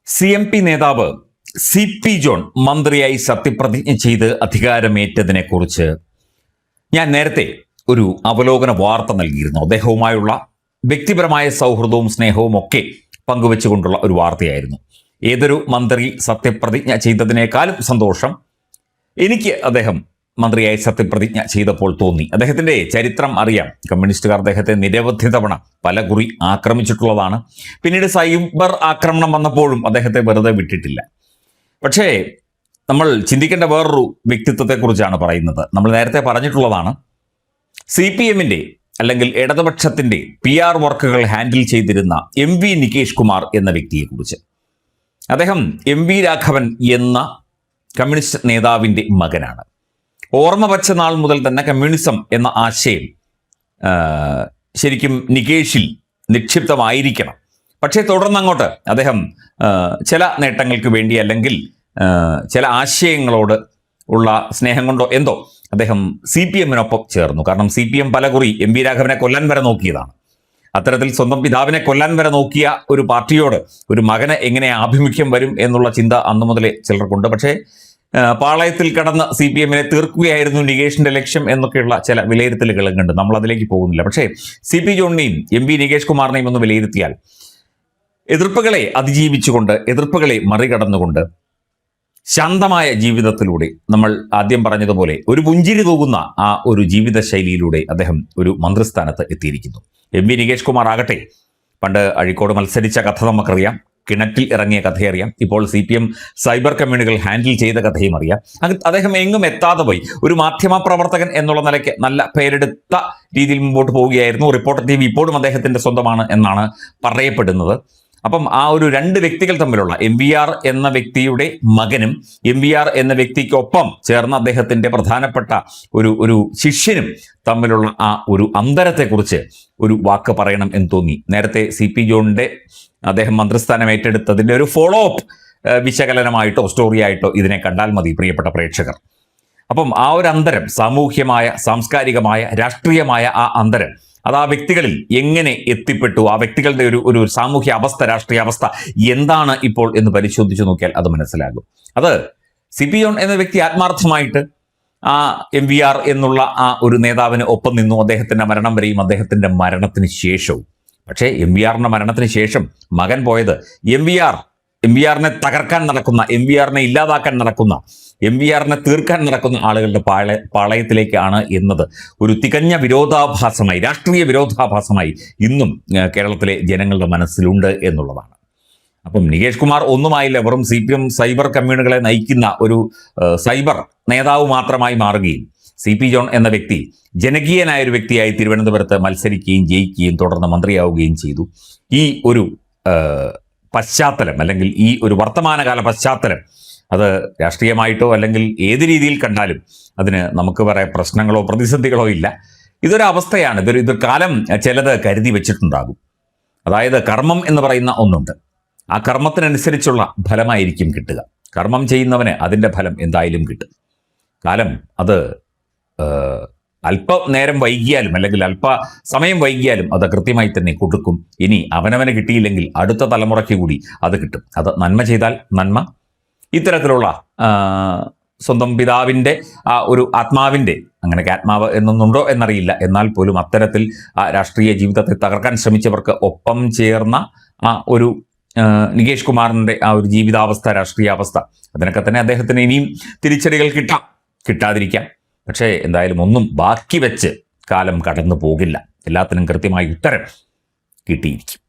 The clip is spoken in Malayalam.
CMP നേതാവ് CP ജോൺ മന്ത്രിയായി സത്യപ്രതിജ്ഞ ചെയ്ത് അധികാരമേറ്റതിനെ കുറിച്ച് ഞാൻ നേരത്തെ ഒരു അവലോകന വാർത്ത നൽകിയിരുന്നു. അദ്ദേഹവുമായുള്ള വ്യക്തിപരമായ സൗഹൃദവും സ്നേഹവും ഒക്കെ പങ്കുവെച്ചുകൊണ്ടുള്ള ഒരു വാർത്തയായിരുന്നു. ഏതൊരു മന്ത്രി സത്യപ്രതിജ്ഞ ചെയ്തതിനേക്കാളും സന്തോഷം എനിക്ക് അദ്ദേഹം മന്ത്രിയായി സത്യപ്രതിജ്ഞ ചെയ്തപ്പോൾ തോന്നി. അദ്ദേഹത്തിന്റെ ചരിത്രം അറിയാം. കമ്മ്യൂണിസ്റ്റുകാർ അദ്ദേഹത്തെ നിരവധി തവണ പല കുറി ആക്രമിച്ചിട്ടുള്ളതാണ്. പിന്നീട് സൈബർ ആക്രമണം വന്നപ്പോഴും അദ്ദേഹത്തെ വെറുതെ വിട്ടിട്ടില്ല. പക്ഷേ നമ്മൾ ചിന്തിക്കേണ്ട വേറൊരു വ്യക്തിത്വത്തെക്കുറിച്ചാണ് പറയുന്നത്. നമ്മൾ നേരത്തെ പറഞ്ഞിട്ടുള്ളതാണ്, CPM-ന്റെ അല്ലെങ്കിൽ ഇടതുപക്ഷത്തിന്റെ PR വർക്കുകൾ ഹാൻഡിൽ ചെയ്തിരുന്ന MV നികേഷ് കുമാർ എന്ന വ്യക്തിയെക്കുറിച്ച്. അദ്ദേഹം MV രാഘവൻ എന്ന കമ്മ്യൂണിസ്റ്റ് നേതാവിൻ്റെ മകനാണ്. ഓർമ്മ വച്ച നാൾ മുതൽ തന്നെ കമ്മ്യൂണിസം എന്ന ആശയം ശരിക്കും നികേഷിൽ നിക്ഷിപ്തമായിരിക്കണം. പക്ഷേ തുടർന്നങ്ങോട്ട് അദ്ദേഹം ചില നേട്ടങ്ങൾക്ക് വേണ്ടി അല്ലെങ്കിൽ ചില ആശയങ്ങളോട് ഉള്ള സ്നേഹം കൊണ്ടോ എന്തോ അദ്ദേഹം CPM-നൊപ്പം ചേർന്നു. കാരണം CPM പലകുറി MV രാഘവനെ കൊല്ലാൻ വരെ നോക്കിയതാണ്. അത്തരത്തിൽ സ്വന്തം പിതാവിനെ കൊല്ലാൻ വരെ നോക്കിയ ഒരു പാർട്ടിയോട് ഒരു മകന് എങ്ങനെ ആഭിമുഖ്യം വരും എന്നുള്ള ചിന്ത അന്നു മുതലേ ചിലർക്കുണ്ട്. പക്ഷേ പാളയത്തിൽ കടന്ന് CPM-നെ തീർക്കുകയായിരുന്നു നികേഷിന്റെ ലക്ഷ്യം എന്നൊക്കെയുള്ള ചില വിലയിരുത്തലുകളും കണ്ട് നമ്മൾ അതിലേക്ക് പോകുന്നില്ല. പക്ഷേ CP ജോണിനെയും MV നികേഷ് കുമാറിനെയും ഒന്ന് വിലയിരുത്തിയാൽ, എതിർപ്പുകളെ അതിജീവിച്ചുകൊണ്ട്, എതിർപ്പുകളെ മറികടന്നുകൊണ്ട് ശാന്തമായ ജീവിതത്തിലൂടെ, നമ്മൾ ആദ്യം പറഞ്ഞതുപോലെ ഒരു പുഞ്ചിരി തൂകുന്ന ആ ഒരു ജീവിത ശൈലിയിലൂടെ അദ്ദേഹം ഒരു മന്ത്രിസ്ഥാനത്ത് എത്തിയിരിക്കുന്നു. MV നികേഷ് കുമാർ ആകട്ടെ, പണ്ട് അഴീക്കോട് മത്സരിച്ച കഥ നമുക്കറിയാം, കിണറ്റിൽ ഇറങ്ങിയ കഥയറിയാം, ഇപ്പോൾ CPM സൈബർ കമ്മ്യൂണികൾ ഹാൻഡിൽ ചെയ്ത കഥയും അറിയാം. അദ്ദേഹം എങ്ങും എത്താതെ പോയി ഒരു മാധ്യമ പ്രവർത്തകൻ എന്നുള്ള നിലയ്ക്ക് നല്ല പേരെടുത്ത രീതിയിൽ മുമ്പോട്ട് പോവുകയായിരുന്നു. റിപ്പോർട്ടർ TV ഇപ്പോഴും അദ്ദേഹത്തിന്റെ സ്വന്തമാണ് എന്നാണ് പറയപ്പെടുന്നത്. അപ്പം ആ ഒരു രണ്ട് വ്യക്തികൾ തമ്മിലുള്ള MVR എന്ന വ്യക്തിയുടെ മകനും MVR എന്ന വ്യക്തിക്കൊപ്പം ചേർന്ന അദ്ദേഹത്തിന്റെ പ്രധാനപ്പെട്ട ഒരു ശിഷ്യനും തമ്മിലുള്ള ആ ഒരു അന്തരത്തെക്കുറിച്ച് ഒരു വാക്ക് പറയണം എന്ന് തോന്നി. നേരത്തെ CP ജോണിന്റെ അദ്ദേഹം മന്ത്രിസ്ഥാനം ഏറ്റെടുത്തതിൻ്റെ ഒരു ഫോളോ അപ്പ് വിശകലനമായിട്ടോ സ്റ്റോറിയായിട്ടോ ഇതിനെ കണ്ടാൽ മതി പ്രിയപ്പെട്ട പ്രേക്ഷകർ. അപ്പം ആ ഒരു അന്തരം, സാമൂഹ്യമായ, സാംസ്കാരികമായ, രാഷ്ട്രീയമായ ആ അന്തരം, അത് ആ വ്യക്തികളിൽ എങ്ങനെ എത്തിപ്പെട്ടു, ആ വ്യക്തികളുടെ ഒരു സാമൂഹ്യ അവസ്ഥ, രാഷ്ട്രീയ അവസ്ഥ എന്താണ് ഇപ്പോൾ എന്ന് പരിശോധിച്ചു നോക്കിയാൽ അത് മനസ്സിലാകും. അത് CP ജോൺ എന്ന വ്യക്തി ആത്മാർത്ഥമായിട്ട് ആ MVR എന്നുള്ള ആ ഒരു നേതാവിന് ഒപ്പം നിന്നു, അദ്ദേഹത്തിന്റെ മരണം വരെയും അദ്ദേഹത്തിന്റെ മരണത്തിന് ശേഷവും. പക്ഷേ MVR-ന്റെ മരണത്തിന് ശേഷം മകൻ പോയത് MVR-നെ തകർക്കാൻ നടക്കുന്ന, MVR-നെ ഇല്ലാതാക്കാൻ നടക്കുന്ന, MVR-നെ തീർക്കാൻ നടക്കുന്ന ആളുകളുടെ പാളയത്തിലേക്കാണ് എന്നത് ഒരു തികഞ്ഞ വിരോധാഭാസമായി, രാഷ്ട്രീയ വിരോധാഭാസമായി ഇന്നും കേരളത്തിലെ ജനങ്ങളുടെ മനസ്സിലുണ്ട് എന്നുള്ളതാണ്. അപ്പം നികേഷ് കുമാർ ഒന്നുമായില്ല, വെറും CPM സൈബർ കമ്മ്യൂണുകളെ നയിക്കുന്ന ഒരു സൈബർ നേതാവ് മാത്രമായി മാറുകയും CP ജോൺ എന്ന വ്യക്തി ജനകീയനായ ഒരു വ്യക്തിയായി തിരുവനന്തപുരത്ത് മത്സരിക്കുകയും ജയിക്കുകയും തുടർന്ന് മന്ത്രിയാവുകയും ചെയ്തു. ഈ ഒരു പശ്ചാത്തലം, അല്ലെങ്കിൽ ഈ ഒരു വർത്തമാനകാല പശ്ചാത്തലം, അത് രാഷ്ട്രീയമായിട്ടോ അല്ലെങ്കിൽ ഏത് രീതിയിൽ കണ്ടാലും അതിന് നമുക്ക് വേറെ പ്രശ്നങ്ങളോ പ്രതിസന്ധികളോ ഇല്ല. ഇതൊരു അവസ്ഥയാണ്. ഇതൊരു കാലം ചിലത് കരുതി വെച്ചിട്ടുണ്ടാകും. അതായത് കർമ്മം എന്ന് പറയുന്ന ഒന്നുണ്ട്. ആ കർമ്മത്തിനനുസരിച്ചുള്ള ഫലമായിരിക്കും കിട്ടുക. കർമ്മം ചെയ്യുന്നവന് അതിൻ്റെ ഫലം എന്തായാലും കിട്ടും. കാലം അത് അല്പനേരം വൈകിയാലും അല്ലെങ്കിൽ അല്പ സമയം വൈകിയാലും അത് കൃത്യമായി തന്നെ കൊടുക്കും. ഇനി അവനവന് കിട്ടിയില്ലെങ്കിൽ അടുത്ത തലമുറയ്ക്ക് കൂടി അത് കിട്ടും. അത് നന്മ ചെയ്താൽ നന്മ. ഇത്തരത്തിലുള്ള സ്വന്തം പിതാവിൻ്റെ ആ ഒരു ആത്മാവിൻ്റെ, അങ്ങനെയൊക്കെ ആത്മാവ് എന്നൊന്നുണ്ടോ എന്നറിയില്ല, എന്നാൽ പോലും അത്തരത്തിൽ ആ രാഷ്ട്രീയ ജീവിതത്തെ തകർക്കാൻ ശ്രമിച്ചവർക്ക് ഒപ്പം ചേർന്ന ആ ഒരു നികേഷ് കുമാറിൻ്റെ ആ ഒരു ജീവിതാവസ്ഥ, രാഷ്ട്രീയാവസ്ഥ, അതിനൊക്കെ തന്നെ അദ്ദേഹത്തിന് ഇനിയും തിരിച്ചടികൾ കിട്ടാതിരിക്കാം. പക്ഷേ എന്തായാലും ഒന്നും ബാക്കി വെച്ച് കാലം കടന്നു പോകില്ല. എല്ലാത്തിനും കൃത്യമായി ഉത്തരം കിട്ടിയിരിക്കും.